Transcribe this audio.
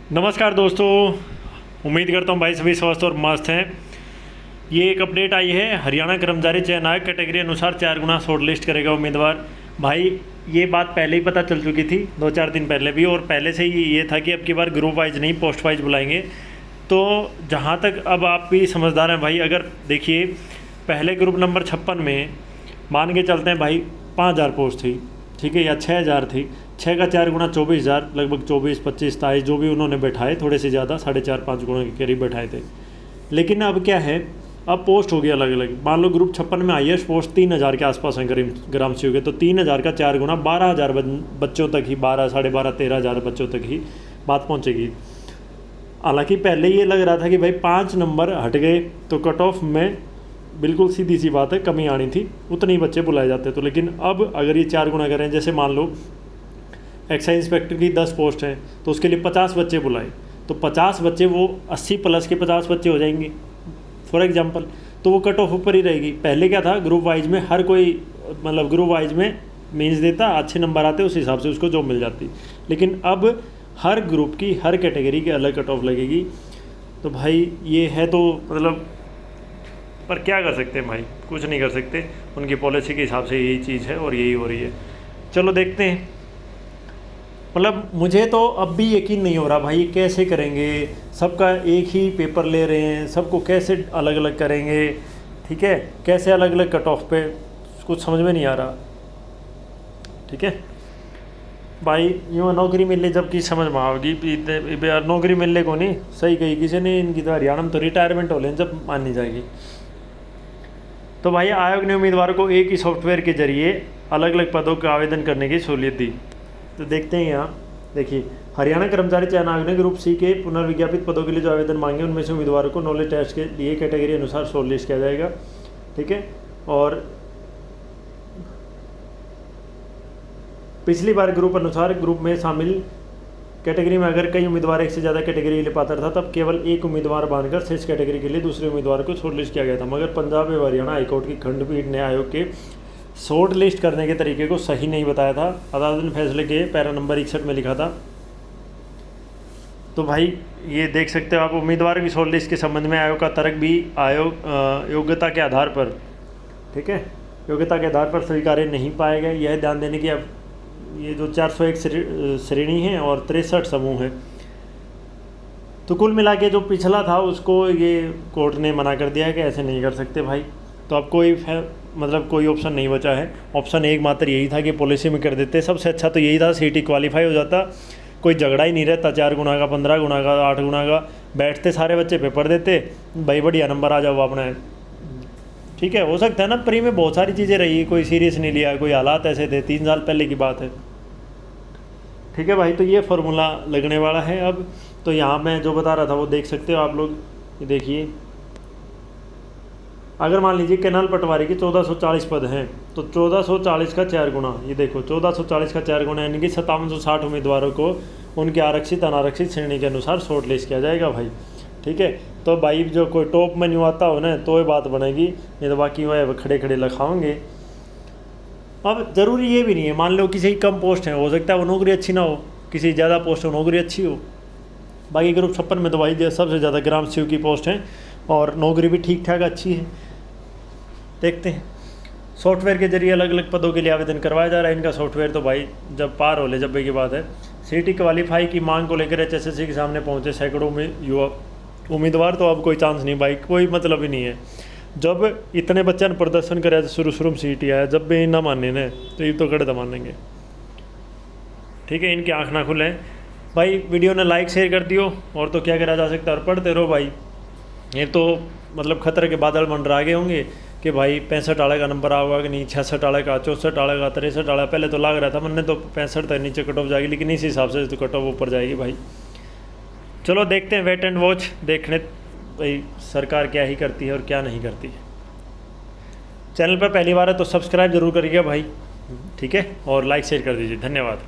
नमस्कार दोस्तों, उम्मीद करता हूँ भाई सभी स्वस्थ और मस्त हैं। ये एक अपडेट आई है, हरियाणा कर्मचारी चयन आयोग कैटेगरी अनुसार 4 गुना शॉर्ट लिस्ट करेगा उम्मीदवार। भाई ये बात पहले ही पता चल चुकी थी, 2-4 दिन पहले भी, और पहले से ही ये था कि अब की बार ग्रुप वाइज नहीं पोस्ट वाइज बुलाएंगे। तो जहाँ तक अब आप भी समझदार हैं भाई, अगर देखिए पहले ग्रुप नंबर 56 में मान के चलते हैं भाई 5000 पोस्ट थी, ठीक है, या 6000 थी। 6 का 4 गुना 24,000, लगभग 24, 25, 27 जो भी उन्होंने बैठाए, थोड़े से ज़्यादा 4.5-5 गुना के करीब बैठाए थे। लेकिन अब क्या है, अब पोस्ट हो गया अलग अलग। मान लो ग्रुप 56 में हाईएस्ट पोस्ट 3000 के आसपास हैं ग्राम सेवक के, तो 3000 का 4 गुना 12,000 बच्चों तक ही, 12, 12,500, 13,000 बच्चों तक ही बात पहुँचेगी। हालांकि पहले ये लग रहा था कि भाई 5 नंबर हट गए तो कट ऑफ में बिल्कुल सीधी सी बात है कमी आनी थी, उतने ही बच्चे बुलाए जाते। तो लेकिन अब अगर ये 4 गुना करें, जैसे मान लो एक्साइज इंस्पेक्टर की 10 पोस्ट है तो उसके लिए 50 बच्चे बुलाए, तो 50 बच्चे वो 80 प्लस के 50 बच्चे हो जाएंगे फॉर एग्जांपल, तो वो कट ऑफ ऊपर ही रहेगी। पहले क्या था, ग्रुप वाइज में हर कोई, मतलब ग्रुप वाइज में मीन्स देता, अच्छे नंबर आते उस हिसाब से उसको जॉब मिल जाती। लेकिन अब हर ग्रुप की, हर कैटेगरी की अलग कट ऑफ लगेगी। तो भाई ये है, तो मतलब पर क्या कर सकते हैं भाई, कुछ नहीं कर सकते, उनकी पॉलिसी के हिसाब से यही चीज़ है और यही हो रही है। चलो देखते हैं। मतलब मुझे तो अब भी यकीन नहीं हो रहा भाई, कैसे करेंगे, सबका एक ही पेपर ले रहे हैं, सबको कैसे अलग अलग करेंगे, ठीक है, कैसे अलग अलग कट ऑफ पे, कुछ समझ में नहीं आ रहा। ठीक है भाई, यूँ नौकरी मिलने जब की समझ में आओगी, यार नौकरी मिलने को नहीं सही कही किसी ने, इनकी तो हरियाणा में तो रिटायरमेंट हो लें जब मानी जाएगी। तो भाई आयोग ने उम्मीदवारों को एक ही सॉफ्टवेयर के जरिए अलग अलग पदों का आवेदन करने की सहूलियत दी। तो देखते हैं यहाँ, देखिए हरियाणा कर्मचारी चयन आयोग ने ग्रुप सी के पुनर्विज्ञापित पदों के लिए जो आवेदन मांगे उनमें से उम्मीदवारों को नॉलेज टेस्ट के लिए कैटेगरी अनुसार शॉर्ट लिस्ट किया जाएगा। ठीक है, और पिछली बार ग्रुप अनुसार ग्रुप में शामिल कैटेगरी में अगर कई उम्मीदवार एक से ज़्यादा कैटेगरी के लिए पात्र था, तब केवल एक उम्मीदवार बांधकर शेष कैटेगरी के लिए दूसरे उम्मीदवार को शॉर्ट लिस्ट किया गया था। मगर पंजाब एवं हरियाणा हाईकोर्ट की खंडपीठ ने आयोग के शॉर्ट लिस्ट करने के तरीके को सही नहीं बताया था। अदालत ने फैसले के पैरा नंबर 61 में लिखा था। तो भाई ये देख सकते हो आप, उम्मीदवार की शॉर्ट लिस्ट के संबंध में आयोग का तर्क भी आयोग योग्यता के आधार पर, ठीक है, योग्यता के आधार पर स्वीकार्य नहीं पाए गए। यह ध्यान देने की, अब ये जो 401 श्रेणी है और 63 समूह है, तो कुल मिला के जो पिछला था उसको ये कोर्ट ने मना कर दिया है कि ऐसे नहीं कर सकते भाई। तो अब कोई मतलब कोई ऑप्शन नहीं बचा है। ऑप्शन एक मात्र यही था कि पॉलिसी में कर देते, सबसे अच्छा तो यही था, सीटी क्वालिफाई हो जाता, कोई झगड़ा ही नहीं रहता, 4 गुना का, 15 गुना का, 8 गुना का, बैठते सारे बच्चे पेपर देते, भाई बढ़िया नंबर आ जाओ अपना। ठीक है, हो सकता है ना, प्री में बहुत सारी चीज़ें रही, कोई सीरियस नहीं लिया, कोई हालात ऐसे थे, 3 साल पहले की बात है। ठीक है भाई, तो ये फार्मूला लगने वाला है अब। तो यहाँ मैं जो बता रहा था वो देख सकते हो आप लोग, ये देखिए, अगर मान लीजिए कैनाल पटवारी के 1440 पद हैं, तो 1440 का 4 गुना, ये देखो 1440 का 4 गुना, यानी कि 5760 उम्मीदवारों को उनके आरक्षित अनारक्षित श्रेणी के अनुसार शॉर्ट लिस्ट किया जाएगा भाई। ठीक है, तो भाई जो कोई टॉप में न्यू आता हो ना तो ये बात बनेगी, नहीं तो बाकी वह खड़े खड़े लखाओगे। अब ज़रूरी ये भी नहीं है, मान लो किसी की कम पोस्ट है, हो सकता है वो नौकरी अच्छी ना हो, किसी ज़्यादा पोस्ट हो नौकरी अच्छी हो। बाकी ग्रुप 56 में तो भाई सबसे ज़्यादा ग्राम सेवक की पोस्ट है और नौकरी भी ठीक ठाक अच्छी है। देखते हैं, सॉफ्टवेयर के जरिए अलग अलग पदों के लिए आवेदन करवाया जा रहा है। इनका सॉफ्टवेयर तो भाई जब पार हो ले, जब की बात है। सीटी क्वालिफाई की मांग को लेकर एचएसएससी के सामने पहुंचे सैकड़ों में युवा उम्मीदवार, तो अब कोई चांस नहीं भाई, कोई मतलब ही नहीं है। जब इतने बच्चे ने प्रदर्शन करे शुरू में सीटी आया, जब भी ना माने ने तो ये तो कड़े मानेंगे। ठीक है, इनकी आँख ना खुले भाई। वीडियो ने लाइक शेयर कर दियो, और तो क्या करा जा सकता है, और पढ़ते रहो भाई। ये तो मतलब खतरे के बादल मंडरा गए होंगे कि भाई 65 आले का नंबर आएगा कि नहीं, 66 आले का, 64 आले का, 63 आले। पहले तो लग रहा था मैंने तो 65 तक नीचे कट ऑफ जाएगी, लेकिन इस हिसाब से तो कट ऑफ ऊपर जाएगी भाई। चलो देखते हैं, वेट एंड वॉच, देखने भाई सरकार क्या ही करती है और क्या नहीं करती है। चैनल पर पहली बार है तो सब्सक्राइब जरूर करिएगा भाई, ठीक है, और लाइक शेयर कर दीजिए। धन्यवाद।